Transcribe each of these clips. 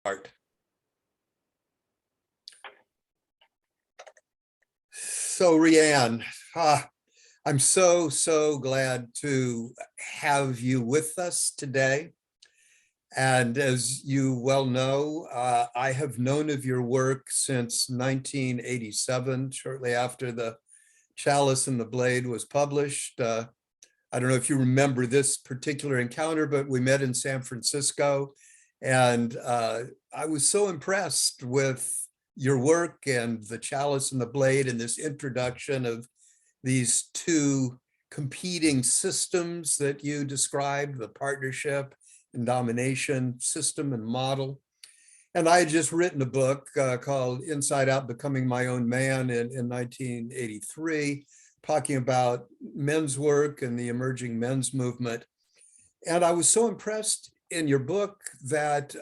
Art. So Riane, I'm so glad to have you with us today. And as you well know, I have known of your work since 1987, shortly after The Chalice and the Blade was published. I don't know if you remember this particular encounter, but we met in San Francisco. And I was so impressed with your work and The Chalice and the Blade and this introduction of these two competing systems that you described, the partnership and domination system and model. And I had just written a book called Inside Out, Becoming My Own Man in 1983, talking about men's work and the emerging men's movement. And I was so impressed in your book that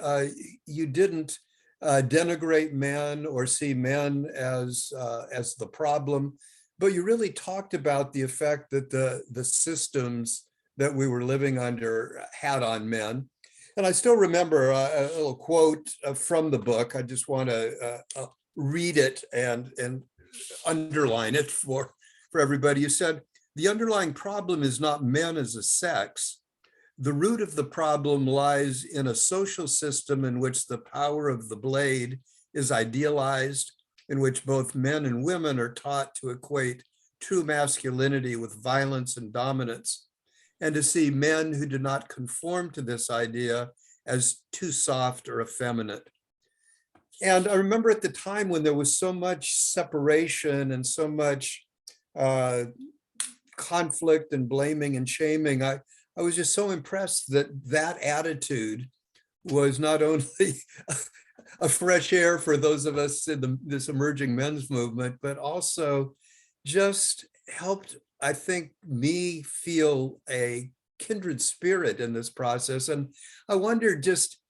you didn't denigrate men or see men as the problem, but you really talked about the effect that the systems that we were living under had on men. And I still remember a little quote from the book. I just want to read it and underline it for everybody. You said, "The underlying problem is not men as a sex. The root of the problem lies in a social system in which the power of the blade is idealized, in which both men and women are taught to equate true masculinity with violence and dominance, and to see men who do not conform to this idea as too soft or effeminate." And I remember at the time when there was so much separation and so much conflict and blaming and shaming, I was just so impressed that that attitude was not only a fresh air for those of us in this emerging men's movement, but also just helped, I think, me feel a kindred spirit in this process. And I wondered just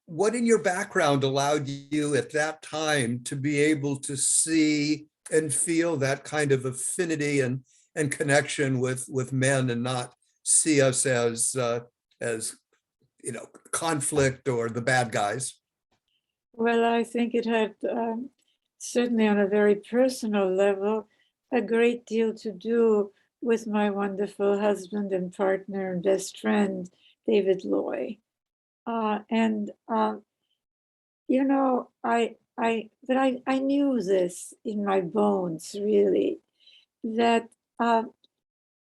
what in your background allowed you at that time to be able to see and feel that kind of affinity and connection with men, and not see us as conflict or the bad guys. Well, I think it had certainly on a very personal level a great deal to do with my wonderful husband and partner and best friend, David Loy. I knew this in my bones, really, that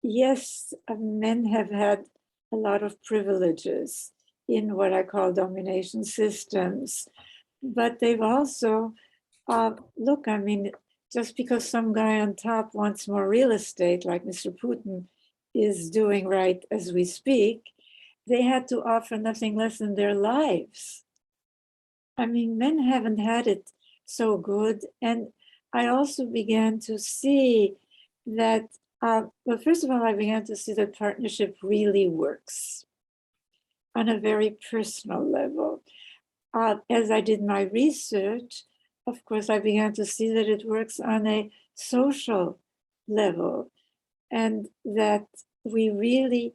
yes, men have had a lot of privileges in what I call domination systems, but they've also, just because some guy on top wants more real estate, like Mr. Putin is doing right as we speak, they had to offer nothing less than their lives. I mean, men haven't had it so good. And I also began to see that, well, first of all, I began to see that partnership really works on a very personal level. As I did my research, of course, I began to see that it works on a social level, and that we really,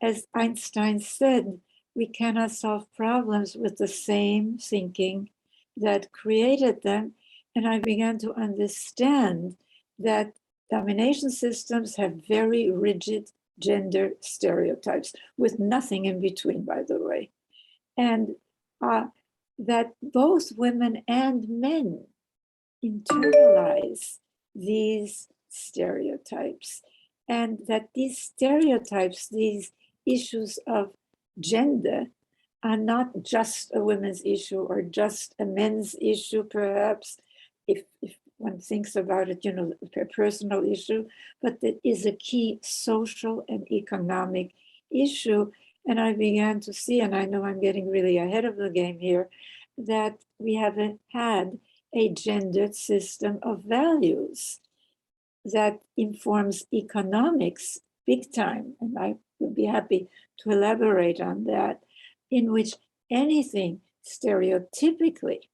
as Einstein said, we cannot solve problems with the same thinking that created them. And I began to understand that domination systems have very rigid gender stereotypes with nothing in between, by the way. And that both women and men internalize these stereotypes, and that these stereotypes, these issues of gender, are not just a women's issue or just a men's issue, perhaps, if one thinks about it, a personal issue, but that is a key social and economic issue. And I began to see, and I know I'm getting really ahead of the game here, that we haven't had a gendered system of values that informs economics big time. And I would be happy to elaborate on that, in which anything stereotypically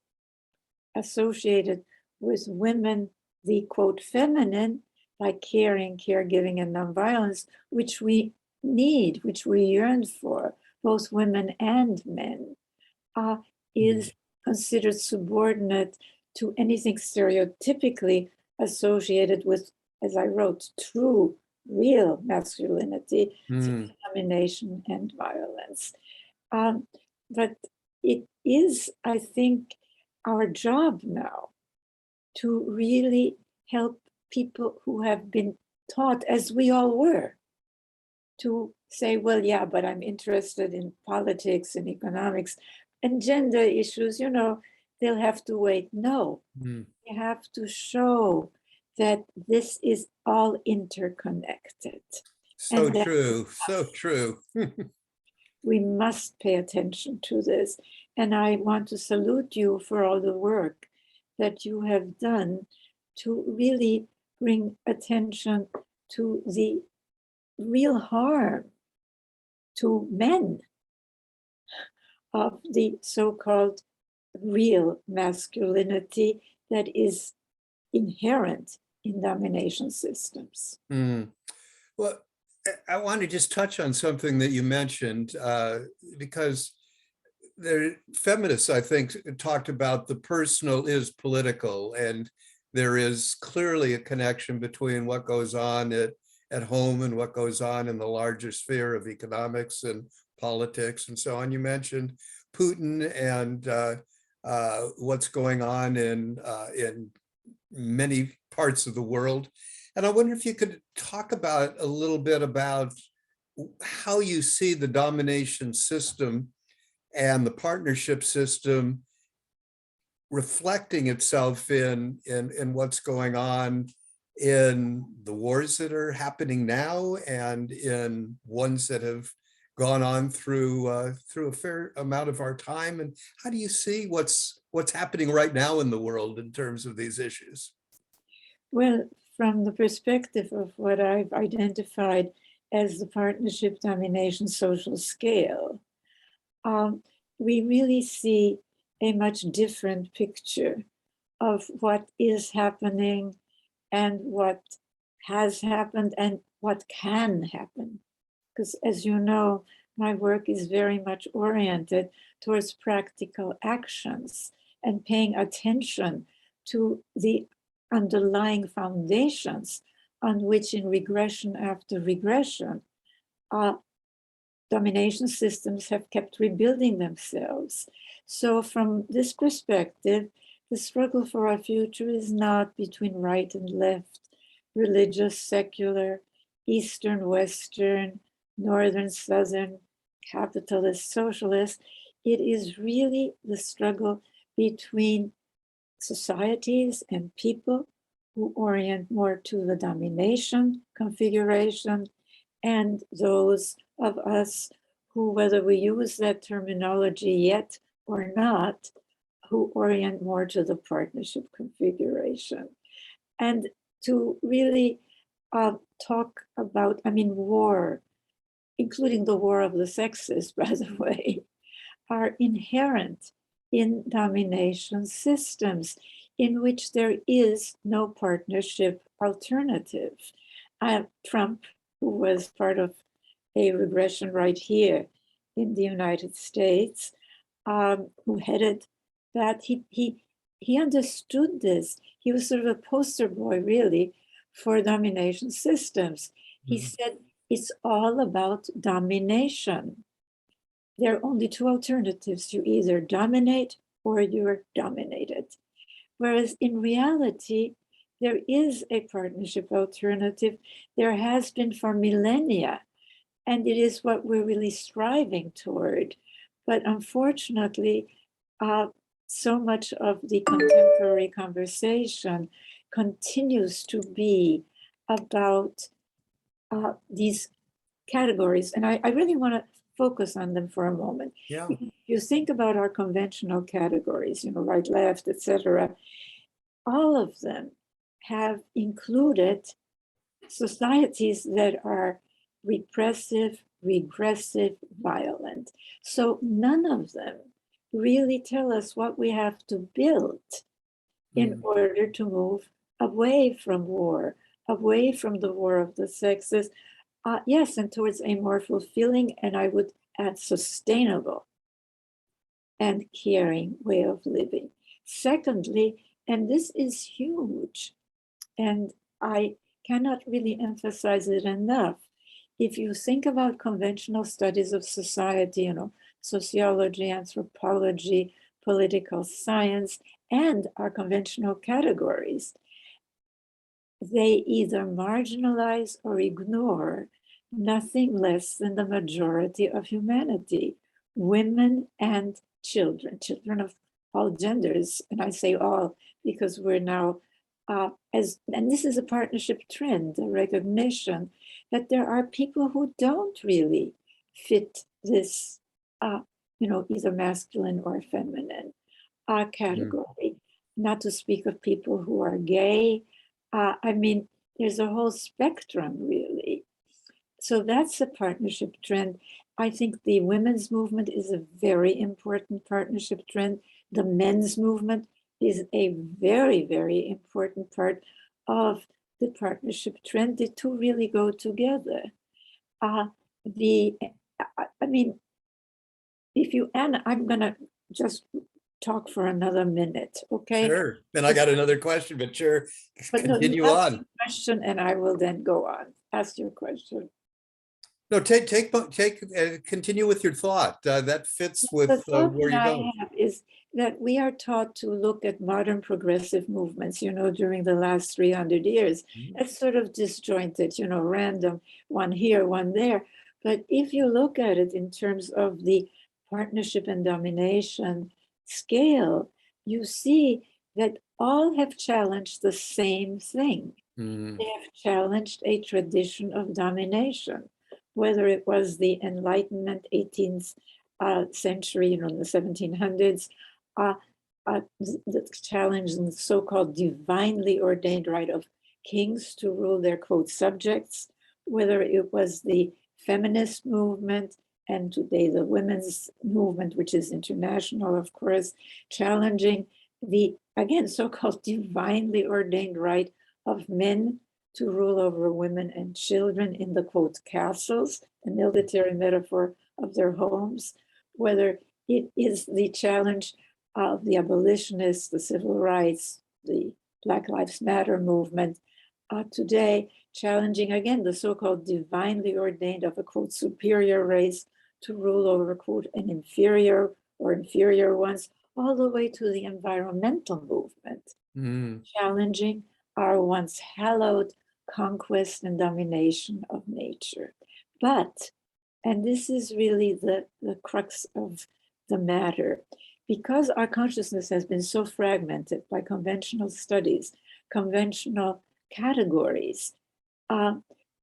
associated with women, the quote feminine, like caring, caregiving, and nonviolence, which we need, which we yearn for, both women and men, uh, is considered subordinate to anything stereotypically associated with, as I wrote, true, real masculinity, Mm. domination and violence. But it is, I think, our job now to really help people who have been taught, as we all were, to say, well, yeah, but I'm interested in politics and economics and gender issues, they'll have to wait. No, Mm. you have to show that this is all interconnected So and that true, so true. we must pay attention to this. And I want to salute you for all the work that you have done to really bring attention to the real harm to men of the so-called real masculinity that is inherent in domination systems. Mm. Well, I want to just touch on something that you mentioned, because feminists, I think, talked about the personal is political, and there is clearly a connection between what goes on at home and what goes on in the larger sphere of economics and politics and so on. You mentioned Putin and what's going on in many parts of the world. And I wonder if you could talk about a little bit about how you see the domination system and the partnership system reflecting itself in what's going on in the wars that are happening now and in ones that have gone on through a fair amount of our time. And how do you see what's happening right now in the world in terms of these issues? Well, from the perspective of what I've identified as the partnership domination social scale, we really see a much different picture of what is happening and what has happened and what can happen. Because as you know, my work is very much oriented towards practical actions and paying attention to the underlying foundations on which, in regression after regression, domination systems have kept rebuilding themselves. So from this perspective, the struggle for our future is not between right and left, religious, secular, Eastern, Western, Northern, Southern, capitalist, socialist. It is really the struggle between societies and people who orient more to the domination configuration and those of us who, whether we use that terminology yet or not, who orient more to the partnership configuration. And to really talk about, war, including the war of the sexes, by the way, are inherent in domination systems in which there is no partnership alternative. Trump, who was part of a regression right here in the United States, who headed that, he understood this. He was sort of a poster boy, really, for domination systems. He said, it's all about domination. There are only two alternatives. You either dominate or you're dominated. Whereas in reality, there is a partnership alternative. There has been for millennia, and it is what we're really striving toward. But unfortunately, so much of the contemporary conversation continues to be about these categories. And I really want to focus on them for a moment. Yeah. If you think about our conventional categories, right, left, etc., all of them have included societies that are repressive, regressive, violent. So none of them really tell us what we have to build in order to move away from war, away from the war of the sexes, yes, and towards a more fulfilling, and I would add sustainable and caring way of living. Secondly, and this is huge, and I cannot really emphasize it enough. If you think about conventional studies of society, sociology, anthropology, political science, and our conventional categories, they either marginalize or ignore nothing less than the majority of humanity, women and children, children of all genders. And I say all because we're now, and this is a partnership trend, a recognition that there are people who don't really fit this, either masculine or feminine category, not to speak of people who are gay. I mean, there's a whole spectrum, really. So that's a partnership trend. I think the women's movement is a very important partnership trend. The men's movement is a very, very important part of the partnership trend. The two really go together. I mean, and I'm going to just talk for another minute, okay? Sure. And I got another question, but sure, But no, you continue ask on. your question and I will then go on. Ask your question. No, continue with your thought. That fits with The thought where that you're I going. have is that we are taught to look at modern progressive movements, during the last 300 years. It's sort of disjointed, random, one here, one there. But if you look at it in terms of the partnership and domination scale, you see that all have challenged the same thing. Mm, They have challenged a tradition of domination, whether it was the Enlightenment 18th century, in the 1700s, the challenge in the so-called divinely ordained right of kings to rule their, quote, subjects, whether it was the feminist movement and today the women's movement, which is international, of course, challenging the, again, so-called divinely ordained right of men to rule over women and children in the, quote, castles, a military metaphor of their homes, whether it is the challenge of the abolitionists, the civil rights, the Black Lives Matter movement, today challenging, again, the so-called divinely ordained of a, quote, superior race to rule over, quote, an inferior or inferior ones, all the way to the environmental movement, challenging our once hallowed conquest and domination of nature. But, and this is really the crux of the matter, because our consciousness has been so fragmented by conventional studies, conventional categories,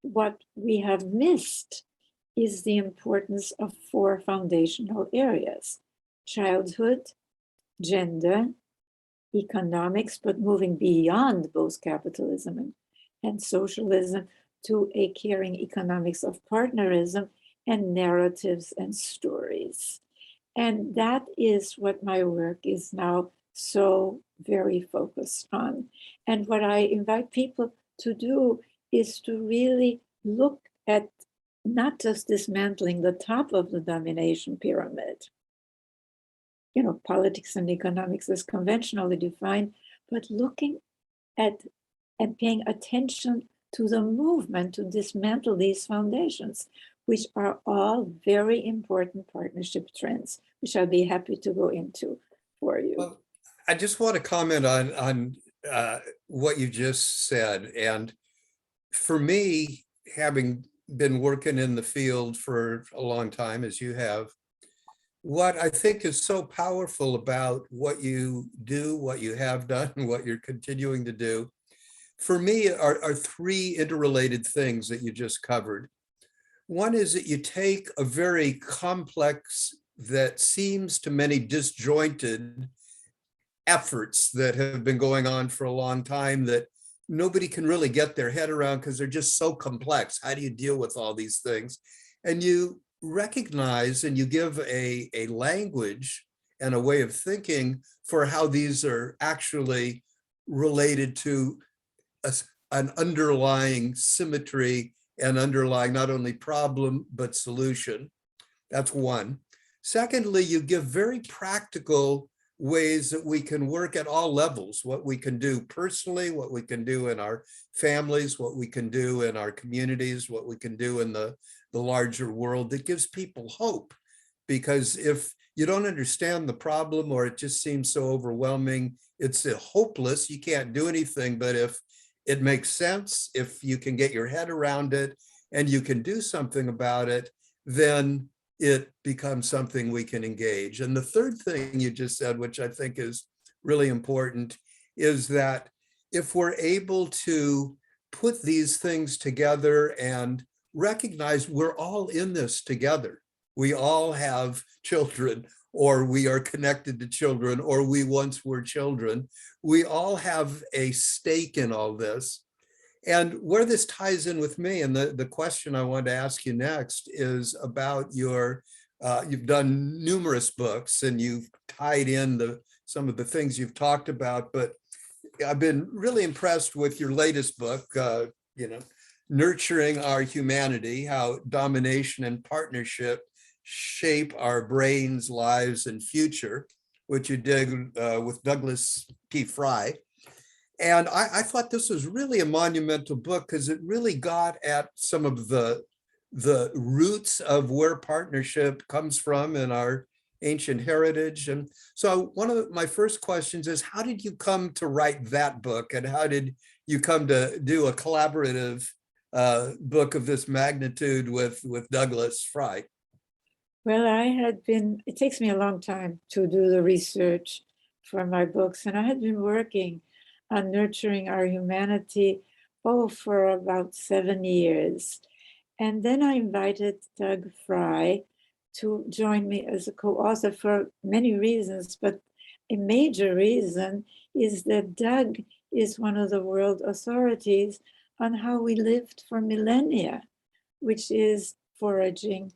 what we have missed is the importance of 4 foundational areas: childhood, gender, economics, but moving beyond both capitalism and socialism to a caring economics of partnerism, and narratives and stories. And that is what my work is now so very focused on. And what I invite people to do is to really look at not just dismantling the top of the domination pyramid, politics and economics as conventionally defined, but looking at and paying attention to the movement to dismantle these foundations, which are all very important partnership trends, which I'll be happy to go into for you. Well, I just want to comment on what you just said. And for me, having been working in the field for a long time, as you have, what I think is so powerful about what you do, what you have done, and what you're continuing to do, for me are 3 interrelated things that you just covered. One is that you take a very complex, that seems to many disjointed efforts that have been going on for a long time that nobody can really get their head around because they're just so complex. How do you deal with all these things? And you recognize and you give a language and a way of thinking for how these are actually related to an underlying symmetry and underlying not only problem, but solution. That's one. Secondly, you give very practical ways that we can work at all levels, what we can do personally, what we can do in our families, what we can do in our communities, what we can do in the larger world that gives people hope. Because if you don't understand the problem or it just seems so overwhelming, it's hopeless, you can't do anything. But if it makes sense, if you can get your head around it and you can do something about it, then it becomes something we can engage. And the third thing you just said, which I think is really important, is that if we're able to put these things together and recognize we're all in this together, we all have children, or we are connected to children, or we once were children, we all have a stake in all this. And where this ties in with me, and the question I want to ask you next is about your, you've done numerous books and you've tied in some of the things you've talked about, but I've been really impressed with your latest book, Nurturing Our Humanity, How Domination and Partnership Shape Our Brains, Lives, and Future, which you did with Douglas P. Fry. And I thought this was really a monumental book because it really got at some of the roots of where partnership comes from in our ancient heritage. And so one of my first questions is, how did you come to write that book? And how did you come to do a collaborative book of this magnitude with Douglas Fry? Well, it takes me a long time to do the research for my books, and I had been working on Nurturing Our Humanity, for about 7 years. And then I invited Doug Fry to join me as a co-author for many reasons, but a major reason is that Doug is one of the world authorities on how we lived for millennia, which is foraging,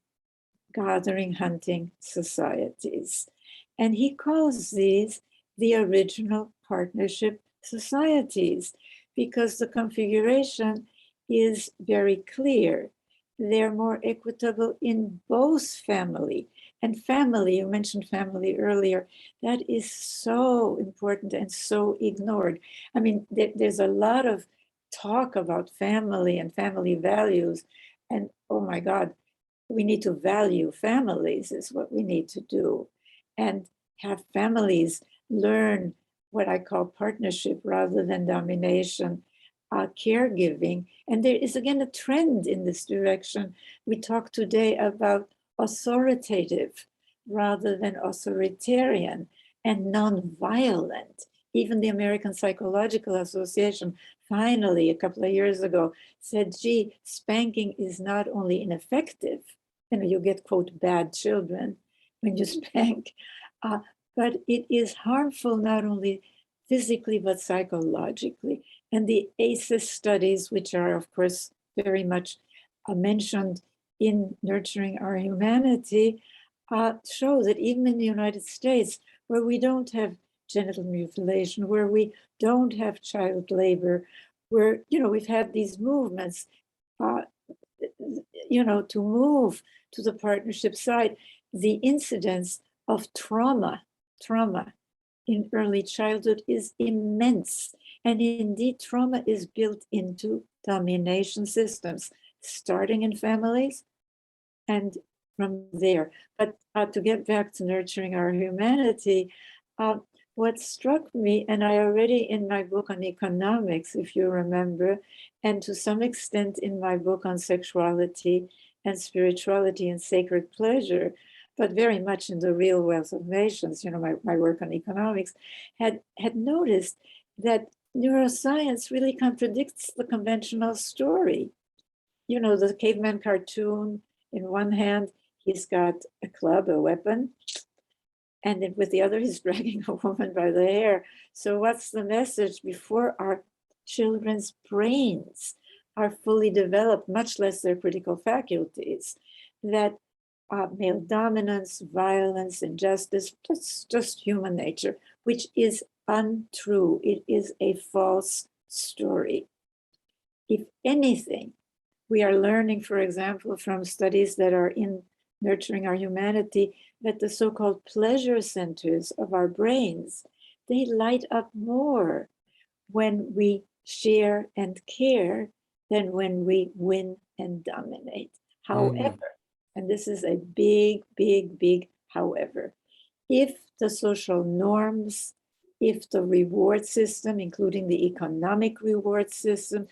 gathering, hunting societies. And he calls these the original partnership societies because the configuration is very clear. They're more equitable in both family. And family, you mentioned family earlier, that is so important and so ignored. I mean, there's a lot of talk about family and family values. And oh my God, we need to value families is what we need to do. And have families learn what I call partnership rather than domination, caregiving. And there is again a trend in this direction. We talk today about authoritative rather than authoritarian and nonviolent. Even the American Psychological Association finally, a couple of years ago, said, gee, spanking is not only ineffective, you get, quote, bad children when you spank, but it is harmful not only physically, but psychologically. And the ACEs studies, which are, of course, very much mentioned in Nurturing Our Humanity, show that even in the United States, where we don't have genital mutilation, where we don't have child labor, where, we've had these movements, to move to the partnership side, the incidence of trauma in early childhood is immense. And indeed, trauma is built into domination systems, starting in families and from there. But to get back to Nurturing Our Humanity, what struck me, and I already in my book on economics, if you remember, and to some extent in my book on sexuality and spirituality and sacred pleasure, but very much in the Real Wealth of Nations, my work on economics, had noticed that neuroscience really contradicts the conventional story. The caveman cartoon, in one hand, he's got a club, a weapon, and then with the other, he's dragging a woman by the hair. So what's the message? Before our children's brains are fully developed, much less their critical faculties, that male dominance, violence, injustice, that's just human nature, which is untrue. It is a false story. If anything, we are learning, for example, from studies that are in Nurturing Our Humanity, that the so-called pleasure centers of our brains, they light up more when we share and care than when we win and dominate. However, and this is a big, big, big however, if the social norms, if the reward system, including the economic reward system,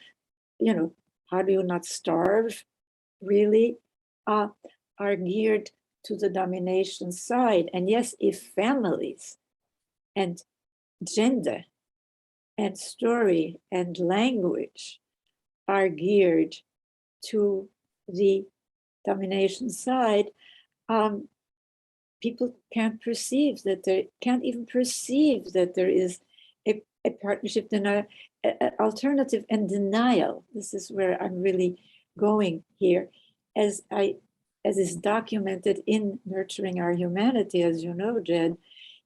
how do you not starve, really, are geared to the domination side. And yes, if families and gender and story and language are geared to the domination side, people can't even perceive that there is a partnership denial, alternative and denial. This is where I'm really going here. As is documented in Nurturing Our Humanity, as you know, Jed,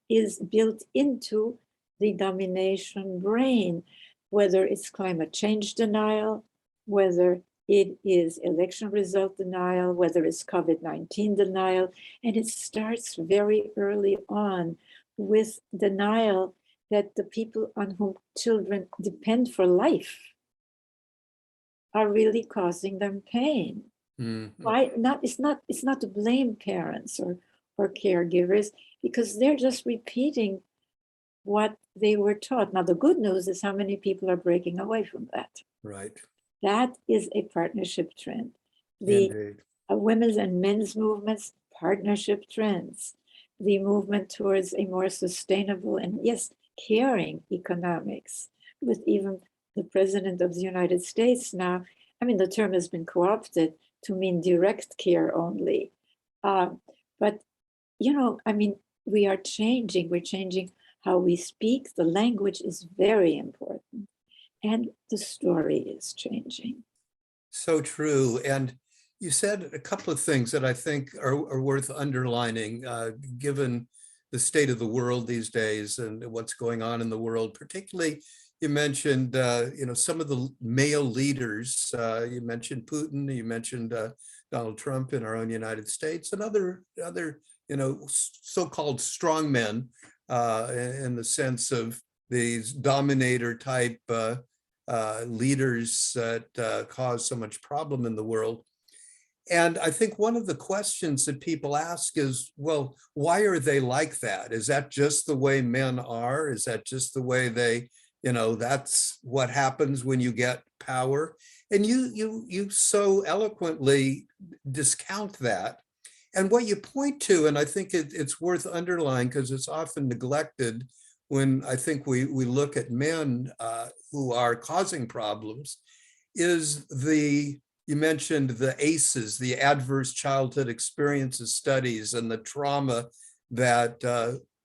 is built into the domination brain, whether it's climate change denial, whether it is election result denial, whether it's COVID-19 denial. And it starts very early on with denial that the people on whom children depend for life are really causing them pain. Why not? It's not to blame parents or caregivers, because they're just repeating what they were taught. Now, the good news is how many people are breaking away from that. Right. That is a partnership trend. The Indeed. women's and men's movements, partnership trends. The movement towards a more sustainable and, yes, caring economics, with even the president of the United States now. I mean, the term has been co-opted to mean direct care only. But, we are changing. We're changing how we speak. The language is very important. And the story is changing. So true. And you said a couple of things that I think are worth underlining, given the state of the world these days and what's going on in the world. Particularly, you mentioned, some of the male leaders. You mentioned Putin. You mentioned Donald Trump in our own United States, and other so-called strongmen, in the sense of these dominator type leaders that cause so much problem in the world. And I think one of the questions that people ask is, well, why are they like that? Is that just the way men are? Is that just the way they, that's what happens when you get power? And you so eloquently discount that. And what you point to, and I think it's worth underlining because it's often neglected when I think we look at men who are causing problems, is you mentioned the ACEs, the adverse childhood experiences studies, and the trauma that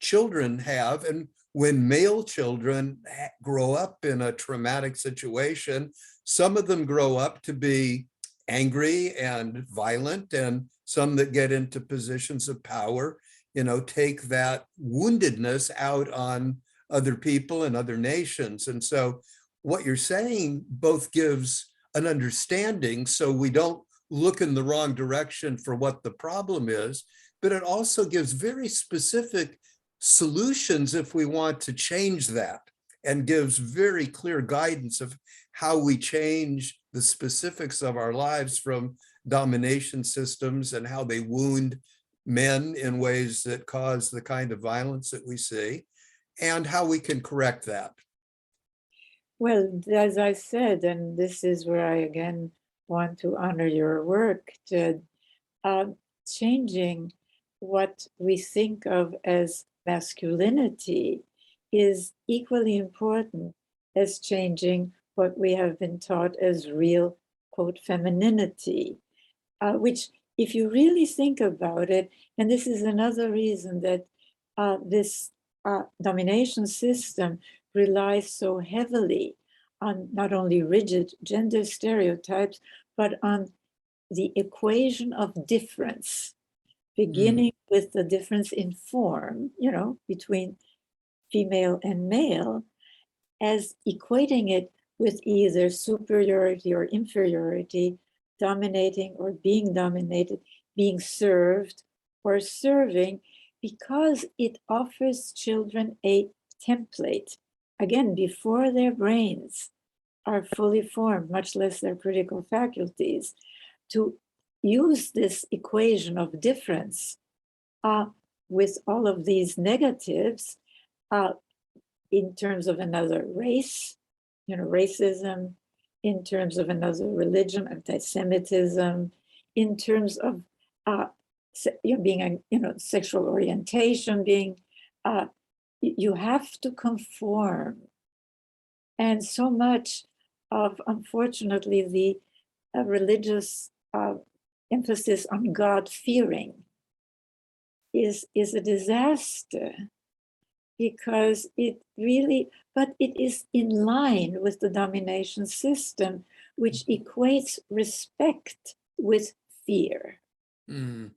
children have. And when male children grow up in a traumatic situation, some of them grow up to be angry and violent, and some that get into positions of power, take that woundedness out on other people and other nations. And so what you're saying both gives an understanding so we don't look in the wrong direction for what the problem is, but it also gives very specific solutions if we want to change that, and gives very clear guidance of how we change the specifics of our lives from domination systems and how they wound men in ways that cause the kind of violence that we see, and how we can correct that. Well, as I said, and this is where I again want to honor your work, Jed, changing what we think of as masculinity is equally important as changing what we have been taught as real, quote, femininity, which, if you really think about it, and this is another reason that this domination system relies so heavily on not only rigid gender stereotypes, but on the equation of difference, beginning with the difference in form, between female and male, as equating it with either superiority or inferiority, dominating or being dominated, being served or serving, because it offers children a template, again, before their brains are fully formed, much less their critical faculties, to use this equation of difference with all of these negatives uh, in terms of another race, racism, in terms of another religion, anti-Semitism, in terms of being sexual orientation, being you have to conform. And so much of, unfortunately, the religious emphasis on God fearing is a disaster, because it really, but it is in line with the domination system, which equates respect with fear. Mm.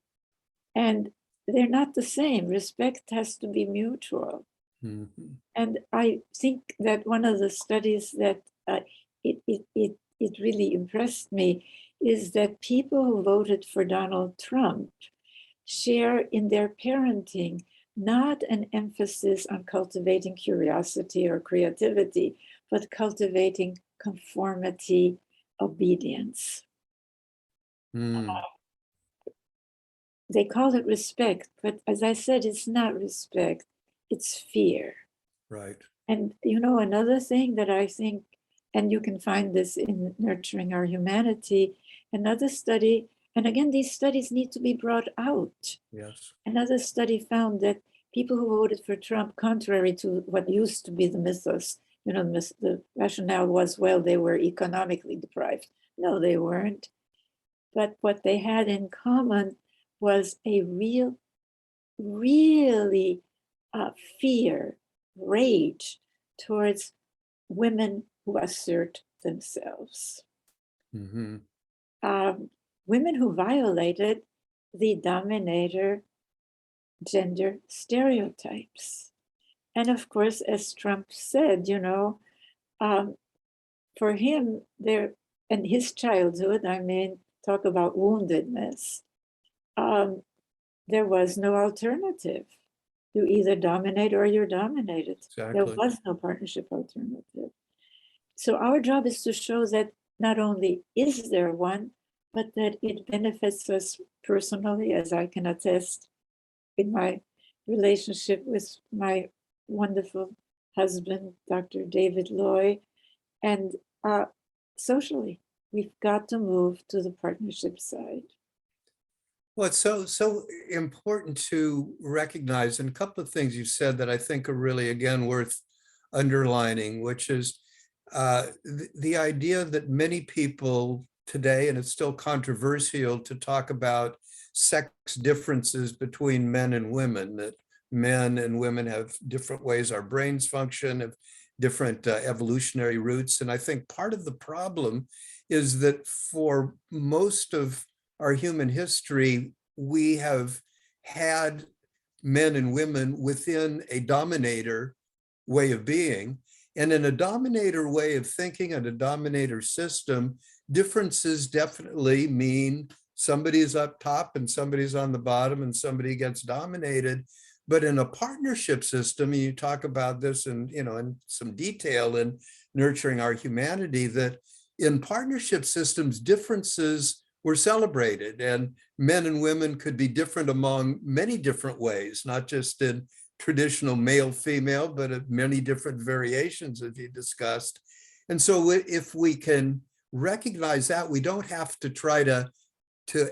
And they're not the same. Respect has to be mutual. Mm-hmm. And I think that one of the studies that it really impressed me is that people who voted for Donald Trump share in their parenting not an emphasis on cultivating curiosity or creativity, but cultivating conformity, obedience. Mm. They call it respect, but as I said, it's not respect, it's fear. Right. And another thing that I think, and you can find this in Nurturing Our Humanity, another study, and again, these studies need to be brought out. Yes. Another study found that people who voted for Trump, contrary to what used to be the mythos, the rationale was, well, they were economically deprived. No, they weren't. But what they had in common was a really fear, rage towards women who assert themselves. Mm-hmm. Women who violated the dominator gender stereotypes. And of course, as Trump said, for him, there, and his childhood, I mean, talk about woundedness, there was no alternative. You either dominate or you're dominated. There Exactly. was no partnership alternative. So our job is to show that not only is there one, but that it benefits us personally, as I can attest in my relationship with my wonderful husband, Dr. David Loy, and socially, we've got to move to the partnership side. Well, it's so important to recognize, and a couple of things you said that I think are really, again, worth underlining, which is the idea that many people today, and it's still controversial to talk about sex differences between men and women, that men and women have different ways our brains function, have different evolutionary roots. And I think part of the problem is that for most of our human history, we have had men and women within a dominator way of being. And in a dominator way of thinking and a dominator system, differences definitely mean somebody's up top and somebody's on the bottom and somebody gets dominated. But in a partnership system, and you talk about this in some detail in Nurturing Our Humanity, that in partnership systems, differences were celebrated, and men and women could be different among many different ways, not just in traditional male-female, but of many different variations, as you discussed. And so if we can recognize that, we don't have to try to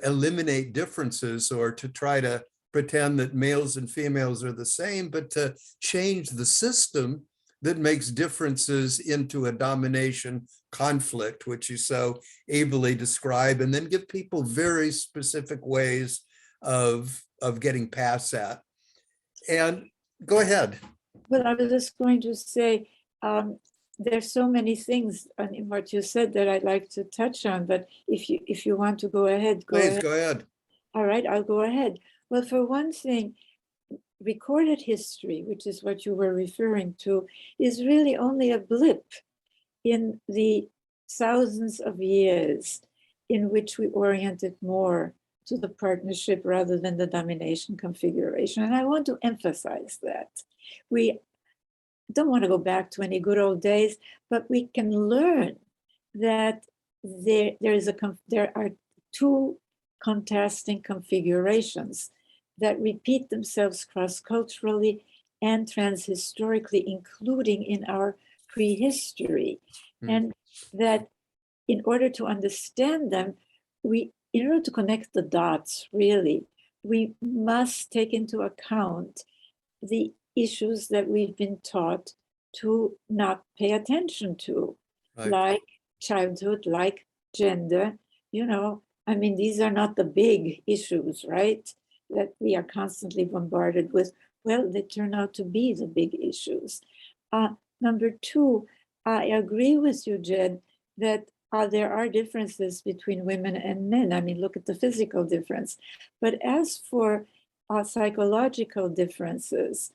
eliminate differences or to try to pretend that males and females are the same, but to change the system that makes differences into a domination conflict, which you so ably describe, and then give people very specific ways of getting past that. And go ahead. Well, I was just going to say, there's so many things in what you said that I'd like to touch on, but if you want to go ahead, go Please ahead. go ahead. All right, I'll go ahead. Well, for one thing, recorded history, which is what you were referring to, is really only a blip in the thousands of years in which we oriented more to the partnership rather than the domination configuration. And I want to emphasize that. We don't want to go back to any good old days, but we can learn that there are two contrasting configurations that repeat themselves cross-culturally and transhistorically, including in our prehistory. And that in order to understand them, in order to connect the dots, really, we must take into account the issues that we've been taught to not pay attention to, Right. like childhood, like gender. I mean, these are not the big issues, right? That we are constantly bombarded with. Well, they turn out to be the big issues. Number two, I agree with you, Jed, that there are differences between women and men. I mean, look at the physical difference. But as for psychological differences,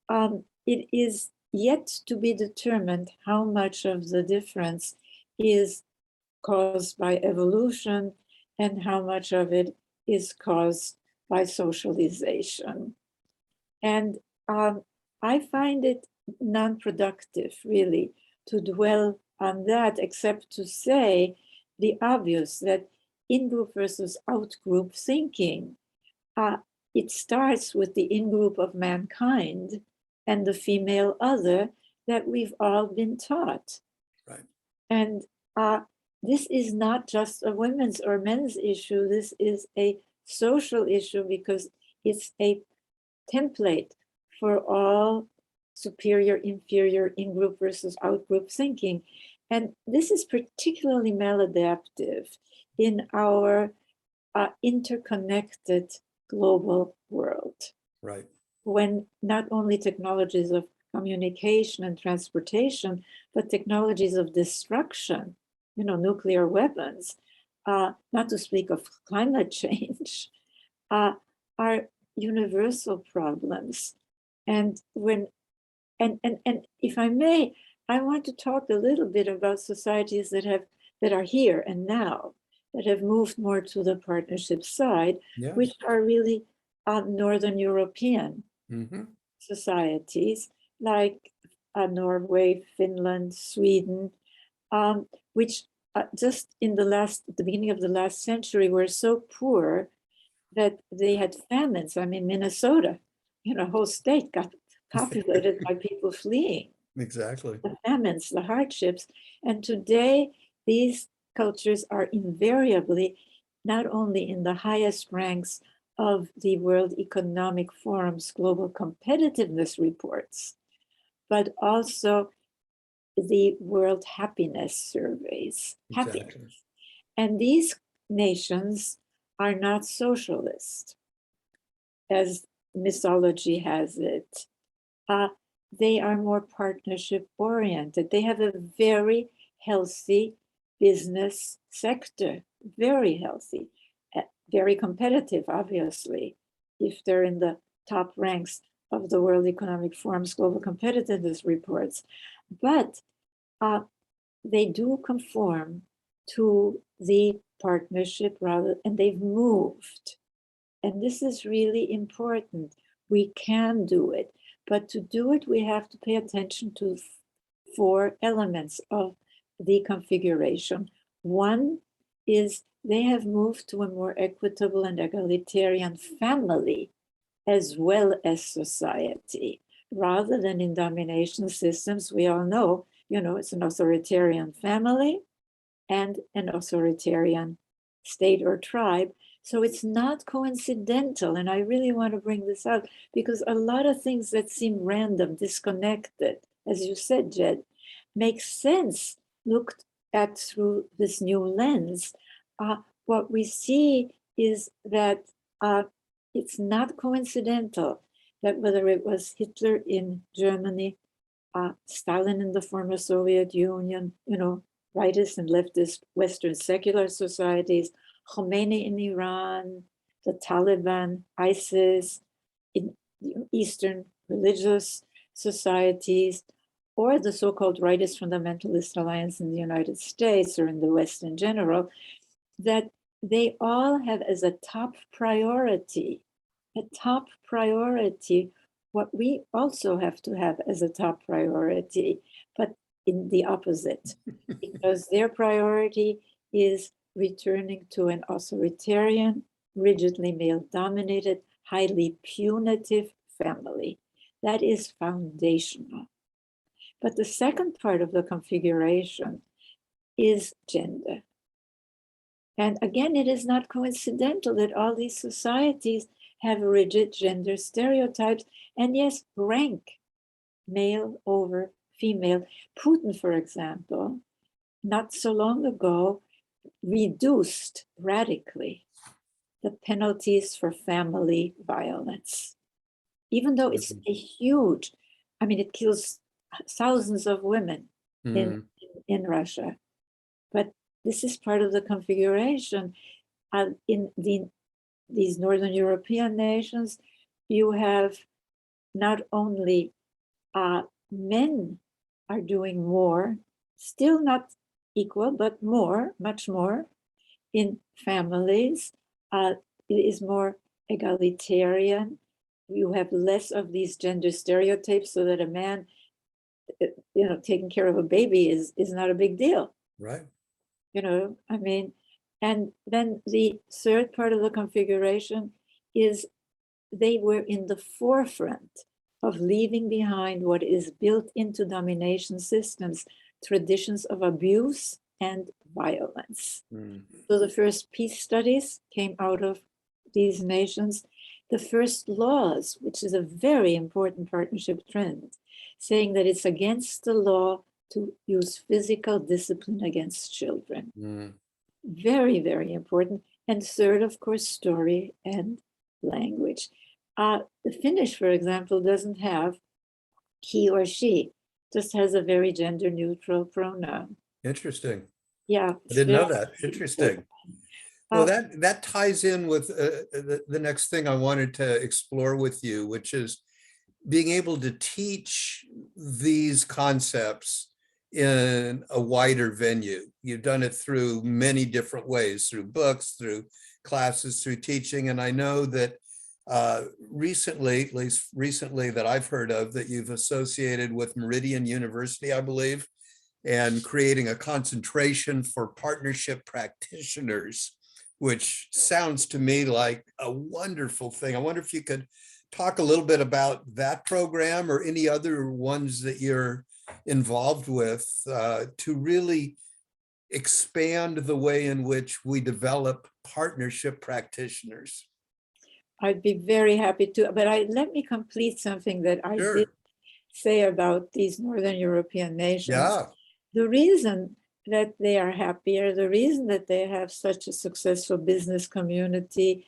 it is yet to be determined how much of the difference is caused by evolution and how much of it is caused by socialization. And I find it non-productive, really, to dwell on that, except to say the obvious, that in-group versus out-group thinking, it starts with the in-group of mankind and the female other that we've all been taught. Right. And this is not just a women's or men's issue. This is a social issue because it's a template for all superior, inferior, in-group versus out-group thinking. And this is particularly maladaptive in our interconnected global world. Right. When not only technologies of communication and transportation, but technologies of destruction, nuclear weapons, not to speak of climate change, are universal problems. And if I may, I want to talk a little bit about societies that are here and now, that have moved more to the partnership side, Yeah. which are really Northern European societies like Norway, Finland, Sweden, which just in the beginning of the last century were so poor that they had famines. I mean, Minnesota, whole state got populated by people fleeing. Exactly. The famines, the hardships. And today, these cultures are invariably not only in the highest ranks of the World Economic Forum's global competitiveness reports, but also the World Happiness Surveys. Exactly. Happiness. And these nations are not socialist, as mythology has it. They are more partnership oriented. They have a very healthy business sector, very healthy, very competitive, obviously, if they're in the top ranks of the World Economic Forum's global competitiveness reports. But they do conform to the partnership and they've moved. And this is really important. We can do it, but to do it, we have to pay attention to 4 elements of the configuration. One is they have moved to a more equitable and egalitarian family as well as society, rather than in domination systems. We all know, it's an authoritarian family and an authoritarian state or tribe. So it's not coincidental. And I really want to bring this out because a lot of things that seem random, disconnected, as you said, Jed, make sense looked at through this new lens. What we see is that it's not coincidental that whether it was Hitler in Germany, Stalin in the former Soviet Union, rightist and leftist Western secular societies, Khomeini in Iran, the Taliban, ISIS, in Eastern religious societies, or the so-called rightist fundamentalist alliance in the United States or in the West in general, that they all have as a top priority, what we also have to have as a top priority, but in the opposite, because their priority is returning to an authoritarian, rigidly male-dominated, highly punitive family. That is foundational. But the second part of the configuration is gender. And again, it is not coincidental that all these societies have rigid gender stereotypes and, yes, rank male over female. Putin, for example, not so long ago, reduced radically the penalties for family violence, even though it's a huge, I mean, it kills thousands of women in Russia. But this is part of the configuration. In these Northern European nations, you have not only men are doing more, still not equal, but more, much more in families. It is more egalitarian. You have less of these gender stereotypes, so that a man, taking care of a baby is not a big deal. Right. I mean, and then the third part of the configuration is they were in the forefront of leaving behind what is built into domination systems, traditions of abuse and violence. So the first peace studies came out of these nations. The first laws, which is a very important partnership trend, saying that it's against the law to use physical discipline against children. Very, very important. And third, of course, story and language. The Finnish, for example, doesn't have he or she, just has a very gender neutral pronoun. Interesting. Yeah. I didn't know that. Interesting. Well, that ties in with the next thing I wanted to explore with you, which is being able to teach these concepts in a wider venue. You've done it through many different ways, through books, through classes, through teaching. And I know that recently, at least recently that I've heard of, that you've associated with Meridian University, I believe, and creating a concentration for partnership practitioners, which sounds to me like a wonderful thing. I wonder if you could talk a little bit about that program or any other ones that you're involved with to really expand the way in which we develop partnership practitioners. I'd be very happy to, but let me complete something that I did say about these Northern European nations. Yeah. The reason that they are happier, the reason that they have such a successful business community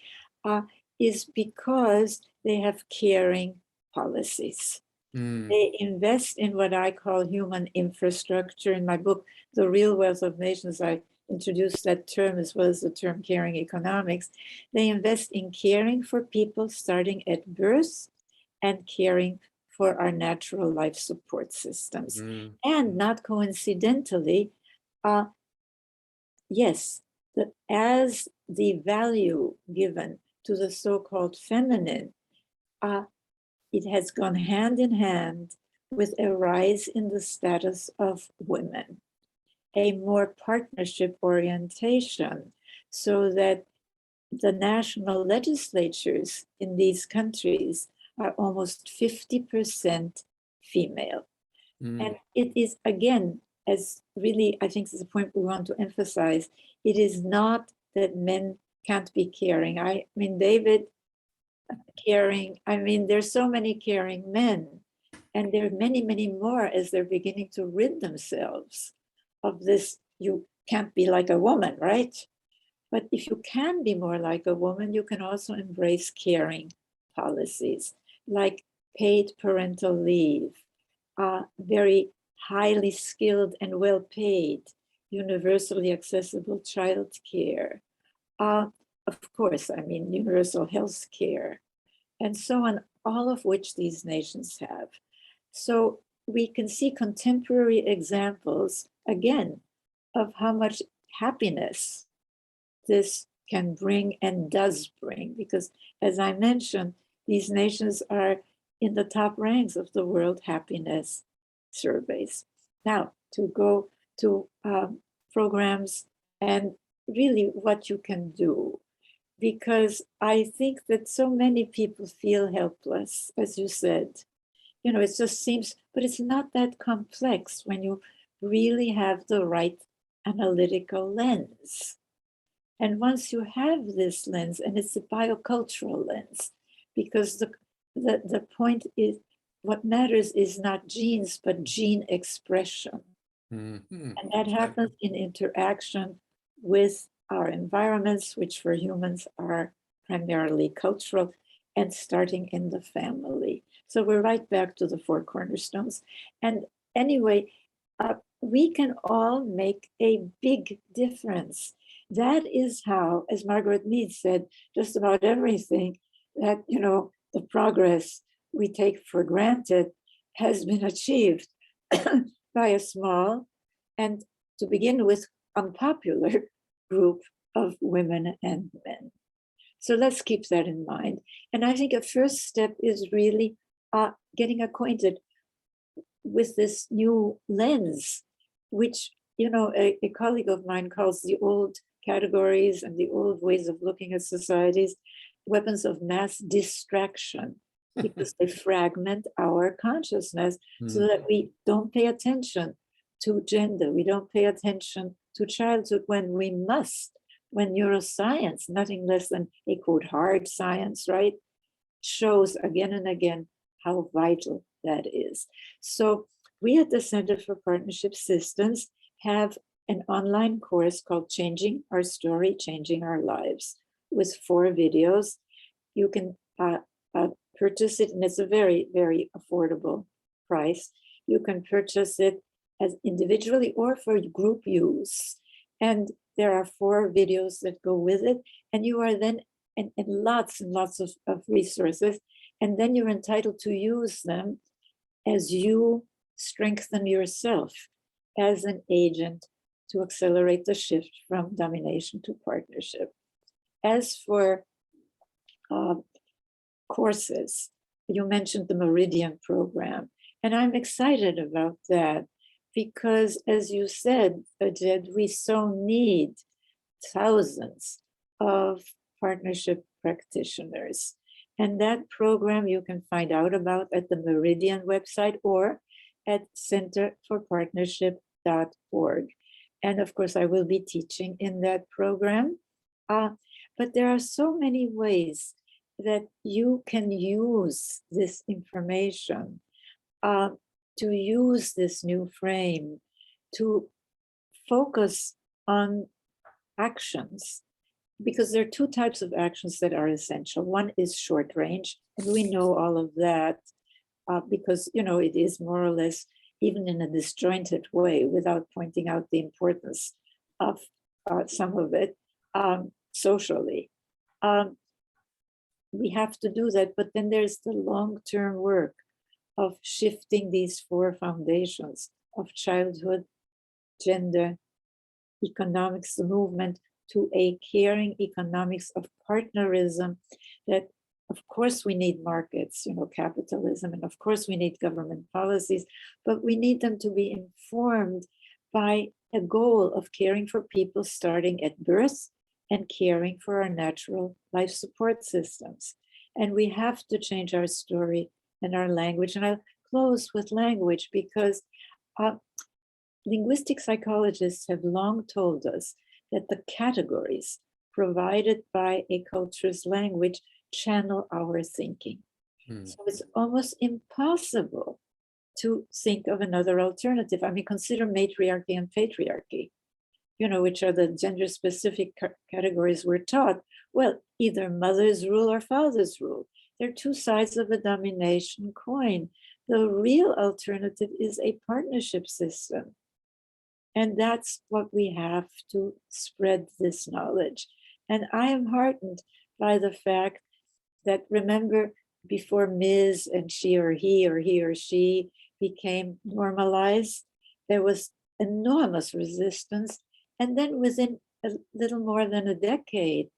is because they have caring policies. They invest in what I call human infrastructure. In my book, The Real Wealth of Nations, I introduced that term as well as the term caring economics. They invest in caring for people starting at birth and caring for our natural life support systems. And not coincidentally, yes, as the value given to the so-called feminine, it has gone hand in hand with a rise in the status of women, a more partnership orientation, so that the national legislatures in these countries are almost 50% female. And it is, again, as really, I think this is a point we want to emphasize, it is not that men can't be caring. I mean, David, caring, I mean, there's so many caring men, and there are many, many more as they're beginning to rid themselves of this, you can't be like a woman, right? But if you can be more like a woman, you can also embrace caring policies like paid parental leave, very highly skilled and well paid, universally accessible childcare. Of course, I mean, universal health care, and so on, all of which these nations have. So we can see contemporary examples, again, of how much happiness this can bring and does bring, because as I mentioned, these nations are in the top ranks of the world happiness surveys. Now, to go to programs and really what you can do, because I think that so many people feel helpless, as you said. You know, it just seems, but it's not that complex when you really have the right analytical lens. And once you have this lens, and it's a biocultural lens, because the point is, what matters is not genes, but gene expression. Mhm. And that happens in interaction with our environments, which for humans are primarily cultural, and starting in the family. So we're right back to the four cornerstones. And anyway, we can all make a big difference. That is how, as Margaret Mead said, just about everything that, you know, the progress we take for granted has been achieved by a small and, to begin with, unpopular group of women and men. So let's keep that in mind. And I think a first step is really getting acquainted with this new lens, which, you know, a colleague of mine calls the old categories and the old ways of looking at societies weapons of mass distraction, because they fragment our consciousness so that we don't pay attention to gender, we don't pay attention to childhood when we must, when neuroscience, nothing less than a quote hard science, right, shows again and again how vital that is. So we at the Center for Partnership Systems have an online course called Changing Our Story, Changing Our Lives, with 4 videos. You can purchase it, and it's a very, very affordable price. You can purchase it as individually or for group use. And there are 4 videos that go with it. And you are then, and lots and lots of resources. And then you're entitled to use them as you strengthen yourself as an agent to accelerate the shift from domination to partnership. As for courses, you mentioned the Meridian program, and I'm excited about that because, as you said, Jed, we so need thousands of partnership practitioners. And that program you can find out about at the Meridian website or at centerforpartnership.org. And of course, I will be teaching in that program. But there are so many ways that you can use this information, to use this new frame, to focus on actions, because there are 2 types of actions that are essential. One is short range, and we know all of that because, you know, it is more or less, even in a disjointed way, without pointing out the importance of some of it socially. We have to do that, but then there's the long-term work of shifting these 4 foundations of childhood, gender, economics, the movement, to a caring economics of partnerism that, of course, we need markets, you know, capitalism, and of course we need government policies, but we need them to be informed by a goal of caring for people starting at birth and caring for our natural life support systems. And we have to change our story and our language. And I'll close with language because linguistic psychologists have long told us that the categories provided by a culture's language channel our thinking. So it's almost impossible to think of another alternative. I mean, consider matriarchy and patriarchy, you know, which are the gender-specific categories we're taught. Well, either mother's rule or father's rule. They're 2 sides of a domination coin. The real alternative is a partnership system. And that's what we have to spread this knowledge. And I am heartened by the fact that, remember, before Ms. and she or he or she became normalized, there was enormous resistance. And then within a little more than a decade,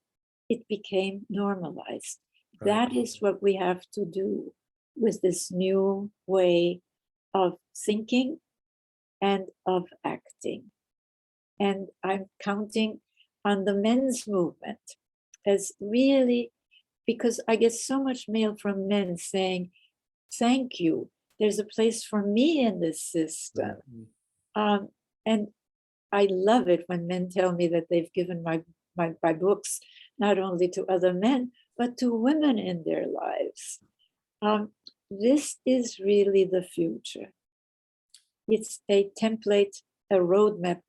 it became normalized. Right. That is what we have to do with this new way of thinking and of acting. And I'm counting on the men's movement as really, because I get so much mail from men saying, thank you, there's a place for me in this system. And I love it when men tell me that they've given my books not only to other men, but to women in their lives. This is really the future. It's a template, a roadmap.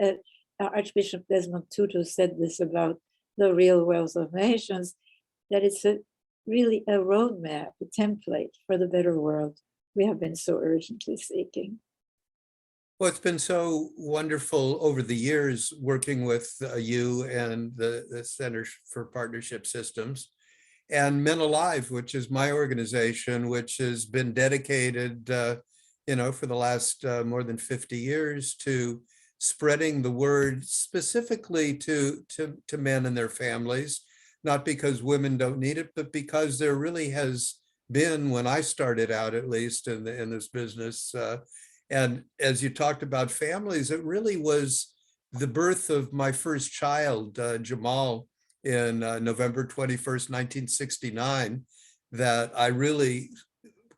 Archbishop Desmond Tutu said this about the real wealth of nations, that it's really a roadmap, a template for the better world we have been so urgently seeking. Well, it's been so wonderful over the years working with you and the Center for Partnership Systems and Men Alive, which is my organization, which has been dedicated, for the last more than 50 years to spreading the word specifically to men and their families, not because women don't need it, but because there really has been, when I started out, at least in this business, and as you talked about families, it really was the birth of my first child, Jamal, in November 21st, 1969, that I really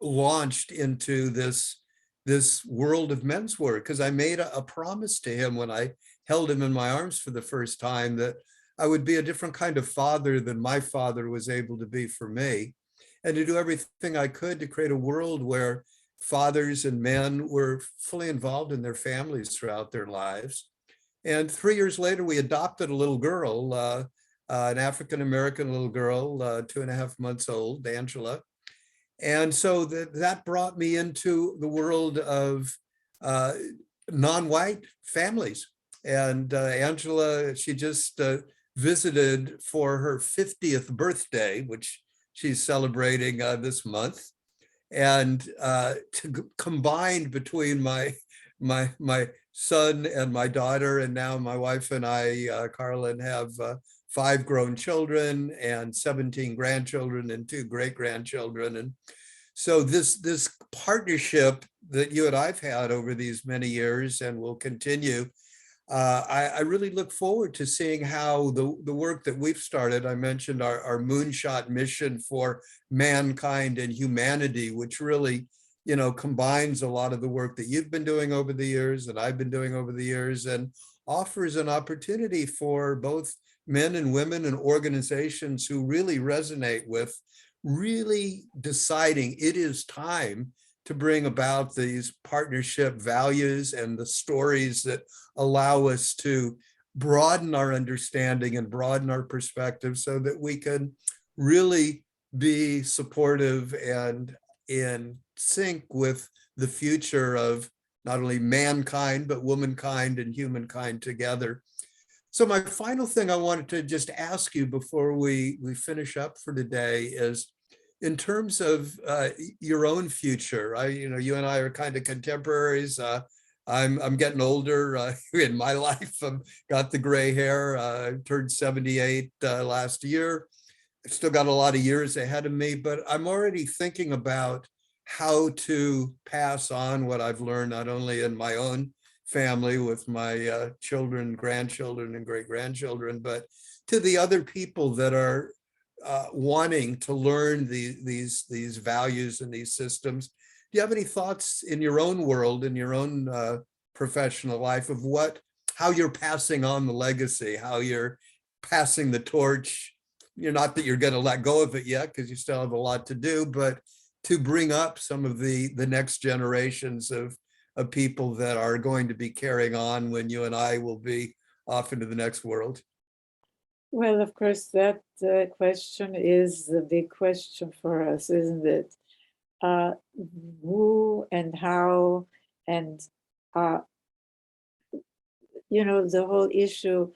launched into this world of men's work, because I made a promise to him when I held him in my arms for the first time that I would be a different kind of father than my father was able to be for me, and to do everything I could to create a world where fathers and men were fully involved in their families throughout their lives. And 3 years later, we adopted a little girl, an African-American little girl, 2.5 months old, Angela. And so that brought me into the world of non-white families. And Angela, she just visited for her 50th birthday, which she's celebrating this month. And combined between my son and my daughter, and now my wife and I, Carlin, have 5 grown children and 17 grandchildren and 2 great-grandchildren. And so this partnership that you and I've had over these many years and will continue, I really look forward to seeing how the work that we've started, I mentioned our moonshot mission for mankind and humanity, which really, combines a lot of the work that you've been doing over the years, that I've been doing over the years, and offers an opportunity for both men and women and organizations who really resonate with really deciding it is time to bring about these partnership values and the stories that allow us to broaden our understanding and broaden our perspective so that we can really be supportive and in sync with the future of not only mankind, but womankind and humankind together. So my final thing I wanted to just ask you before we finish up for today is, in terms of your own future, you and I are kind of contemporaries. I'm getting older in my life. I've got the gray hair. I turned 78 last year. I've still got a lot of years ahead of me, but I'm already thinking about how to pass on what I've learned, not only in my own family with my children, grandchildren, and great-grandchildren, but to the other people that are wanting to learn these values and these systems. Do you have any thoughts in your own world, in your own professional life, of how you're passing on the legacy, how you're passing the torch? You're not that you're going to let go of it yet, because you still have a lot to do, but to bring up some of the next generations of people that are going to be carrying on when you and I will be off into the next world. Well, of course, that question is the big question for us, isn't it? Who and how, and the whole issue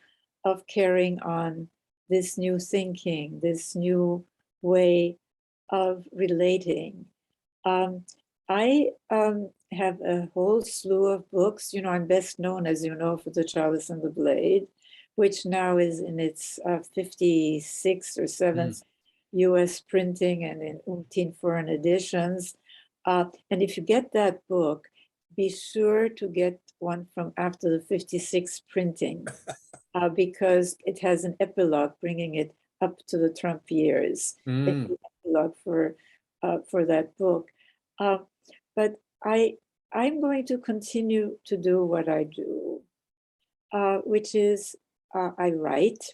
of carrying on this new thinking, this new way of relating. I have a whole slew of books. I'm best known, as you know, for The Chalice and the Blade, which now is in its 56th or 7th US printing and in umpteen foreign editions. And if you get that book, be sure to get one from after the 56th printing, because it has an epilogue bringing it up to the Trump years. It's the epilogue for that book. But I'm going to continue to do what I do, which is I write.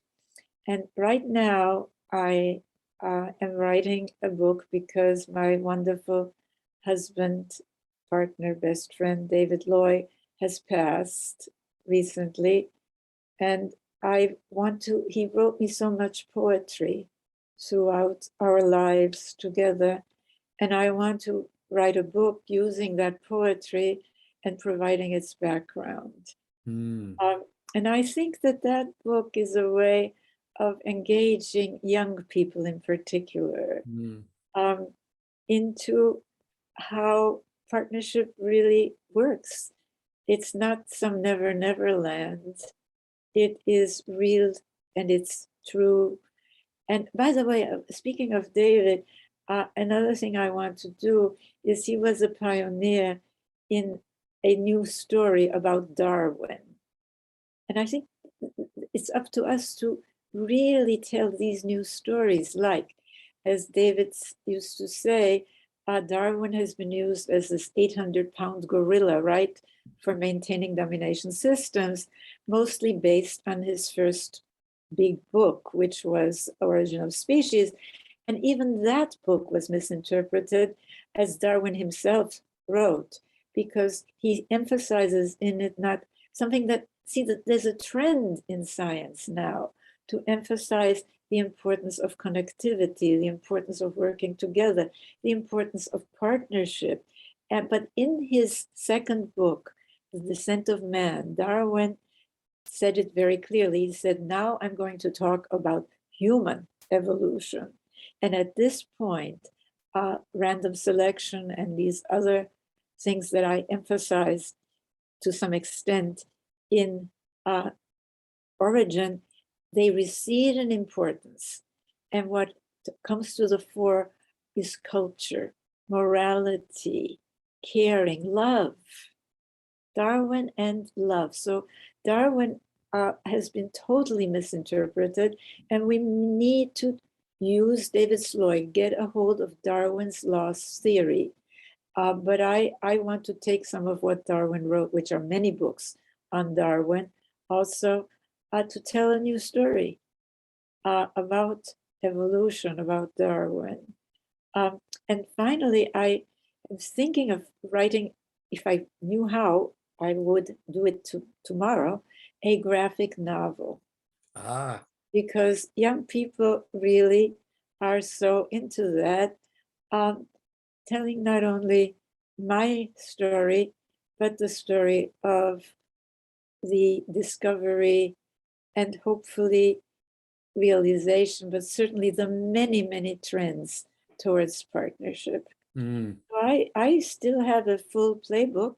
And right now I am writing a book because my wonderful husband, partner, best friend, David Loy, has passed recently. And he wrote me so much poetry throughout our lives together. And I want to write a book using that poetry and providing its background. And I think that that book is a way of engaging young people in particular into how partnership really works. It's not some never, never land. It is real and it's true. And by the way, speaking of David, another thing I want to do is he was a pioneer in a new story about Darwin. And I think it's up to us to really tell these new stories. Like, as David used to say, Darwin has been used as this 800-pound gorilla, right, for maintaining domination systems, mostly based on his first big book, which was Origin of Species. And even that book was misinterpreted, as Darwin himself wrote, because he emphasizes in it not something that, see, that there's a trend in science now to emphasize the importance of connectivity, the importance of working together, the importance of partnership. But in his second book, The Descent of Man, Darwin said it very clearly. He said, now I'm going to talk about human evolution. And at this point, random selection and these other things that I emphasize to some extent in Origin, they recede in importance. And what comes to the fore is culture, morality, caring, love. Darwin and love. So Darwin has been totally misinterpreted, and we need to use David Sloy, get a hold of Darwin's lost theory. But I want to take some of what Darwin wrote, which are many books on Darwin, also to tell a new story about evolution, about Darwin. And finally, I am thinking of writing, if I knew how, I would do it tomorrow, a graphic novel. Because young people really are so into that, telling not only my story, but the story of the discovery and hopefully realization, but certainly the many, many trends towards partnership. So I still have a full playbook.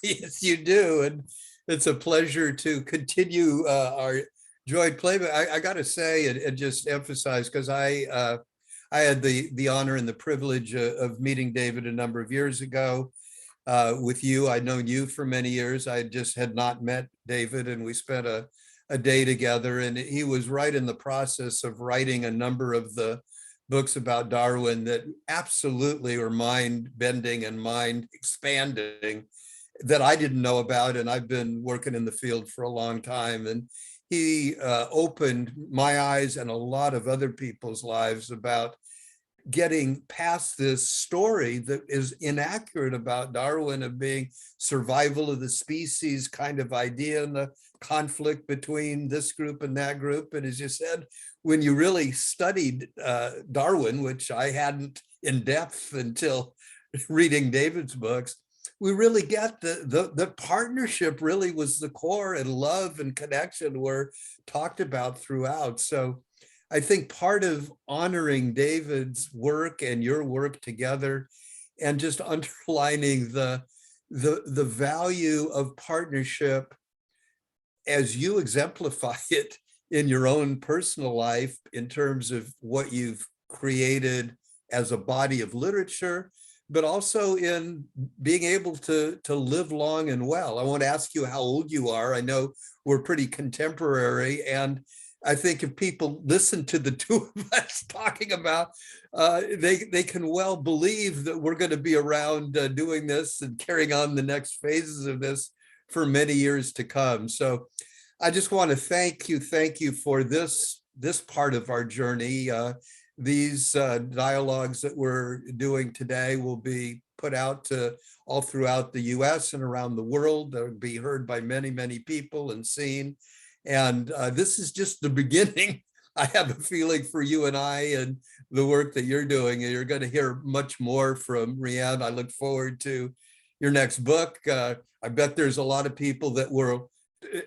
Yes, you do. And it's a pleasure to continue our joint playbook. I got to say and just emphasize, because I had the honor and the privilege of meeting David a number of years ago with you. I'd known you for many years. I just had not met David, and we spent a day together, and he was right in the process of writing a number of the books about Darwin that absolutely were mind-bending and mind-expanding that I didn't know about, and I've been working in the field for a long time. And he opened my eyes and a lot of other people's lives about getting past this story that is inaccurate about Darwin of being survival of the species kind of idea, and the conflict between this group and that group. And as you said, when you really studied Darwin, which I hadn't in depth until reading David's books, we really get the partnership really was the core, and love and connection were talked about throughout. So I think part of honoring David's work and your work together, and just underlining the value of partnership as you exemplify it in your own personal life in terms of what you've created as a body of literature, but also in being able to live long and well. I won't ask you how old you are. I know we're pretty contemporary, and I think if people listen to the two of us talking about, they can well believe that we're going to be around doing this and carrying on the next phases of this for many years to come. So I just want to thank you for this part of our journey. These dialogues that we're doing today will be put out to all throughout the US and around the world. They'll be heard by many, many people and seen. And this is just the beginning. I have a feeling for you and I and the work that you're doing, and you're going to hear much more from Riane. I look forward to your next book. I bet there's a lot of people that will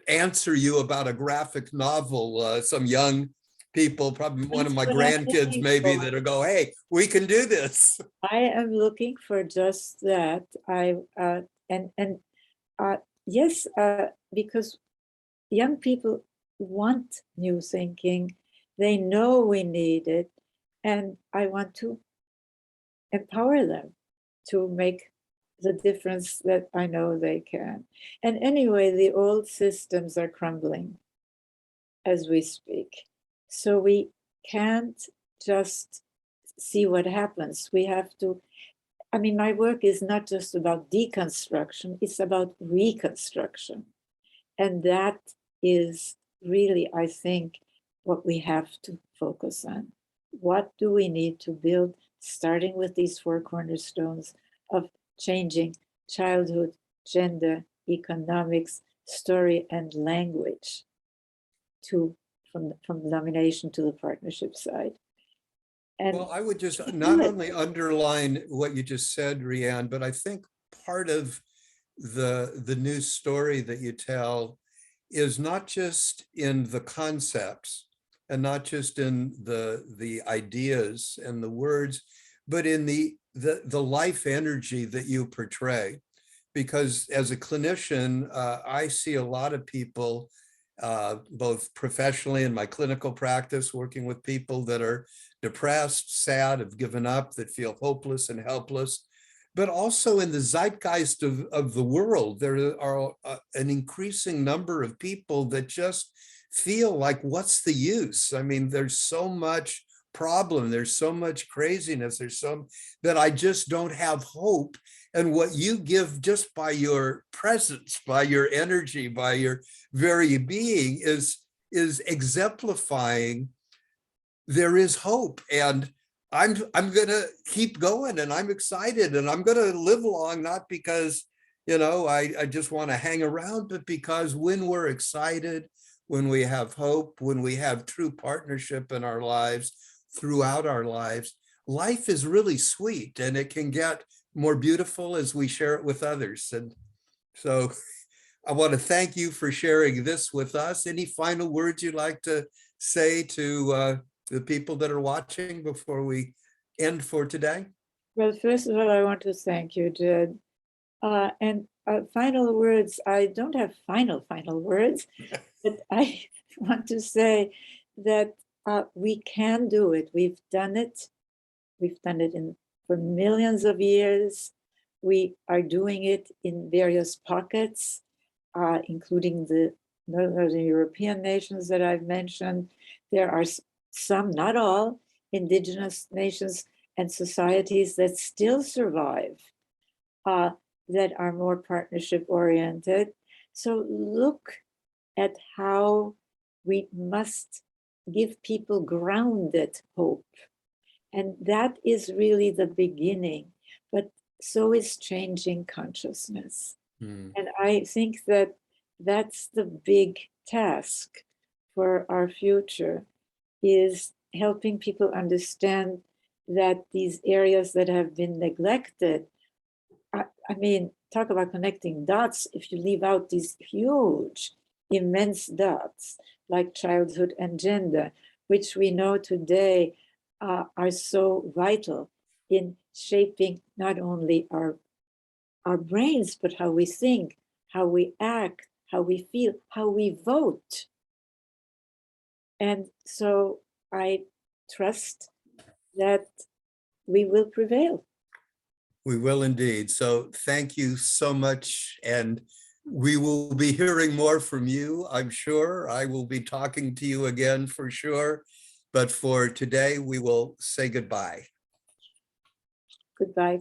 answer you about a graphic novel, some young people, probably one of my That's what I'm grandkids looking maybe, for. that'll go, hey, we can do this. I am looking for just that. And yes, because young people want new thinking. They know we need it, and I want to empower them to make the difference that I know they can. And anyway, the old systems are crumbling as we speak. So we can't just see what happens. We have to, I mean, my work is not just about deconstruction, it's about reconstruction. And that is really, I think, what we have to focus on. What do we need to build, starting with these four cornerstones of changing childhood, gender, economics, story, and language from the nomination to the partnership side. And well, I would just not only underline what you just said, Riane, but I think part of the new story that you tell is not just in the concepts and not just in the ideas and the words, but in the life energy that you portray. Because as a clinician, I see a lot of people, both professionally in my clinical practice, working with people that are depressed, sad, have given up, that feel hopeless and helpless, but also in the zeitgeist of the world. There are an increasing number of people that just feel like, what's the use? I mean, there's so much problem, there's so much craziness, there's some that I just don't have hope. And what you give just by your presence, by your energy, by your very being is exemplifying there is hope. And I'm gonna keep going, and I'm excited, and I'm gonna live long, not because I just want to hang around, but because when we're excited, when we have hope, when we have true partnership in our lives, throughout our lives, life is really sweet, and it can get more beautiful as we share it with others. And so I want to thank you for sharing this with us. Any final words you'd like to say to the people that are watching before we end for today? well, first of all, I want to thank you, Jed. And final words, I don't have final words, but I want to say that we can do it. We've done it. We've done it for millions of years. We are doing it in various pockets, including the Northern European nations that I've mentioned. There are some, not all, indigenous nations and societies that still survive, that are more partnership oriented. So look at how we must give people grounded hope. And that is really the beginning, but so is changing consciousness. Hmm. And I think that that's the big task for our future, is helping people understand that these areas that have been neglected, I mean, talk about connecting dots. If you leave out these huge, immense dots like childhood and gender, which we know today are so vital in shaping not only our brains, but how we think, how we act, how we feel, how we vote. And so I trust that we will prevail. We will indeed. So thank you so much. And we will be hearing more from you, I'm sure. I will be talking to you again for sure. But for today, we will say goodbye. Goodbye.